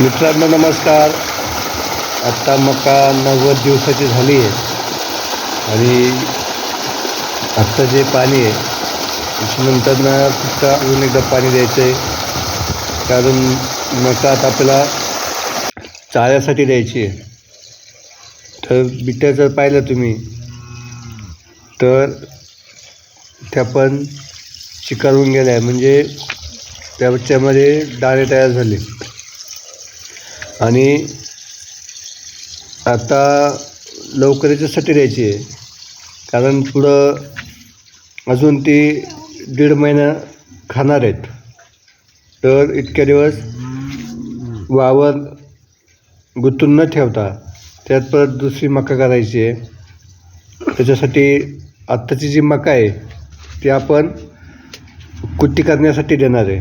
मित्रांनो नमस्कार. आत्ता मका 90 दिवसाची झाली आहे आणि आत्ता जे पाणी आहे त्याच्यानंतरनं फक्त अजून एकदा पाणी द्यायचं आहे, कारण मका आता आपल्याला चाऱ्यासाठी द्यायची आहे. तर बिट्या जर पाहिलं तुम्ही तर त्या पण चिकारून गेल्या आहे, म्हणजे त्याच्यामध्ये दाणे तयार झाले. आणि आता लवकर याच्यासाठी द्यायची आहे, कारण पुढं अजून ती 1.5 महिना खाणार आहेत. तर इतक्या दिवस वावर गुंतून न ठेवता त्यात परत दुसरी मका करायची आहे. त्याच्यासाठी आत्ताची जी मका आहे ती आपण कुट्टी करण्यासाठी देणार आहे.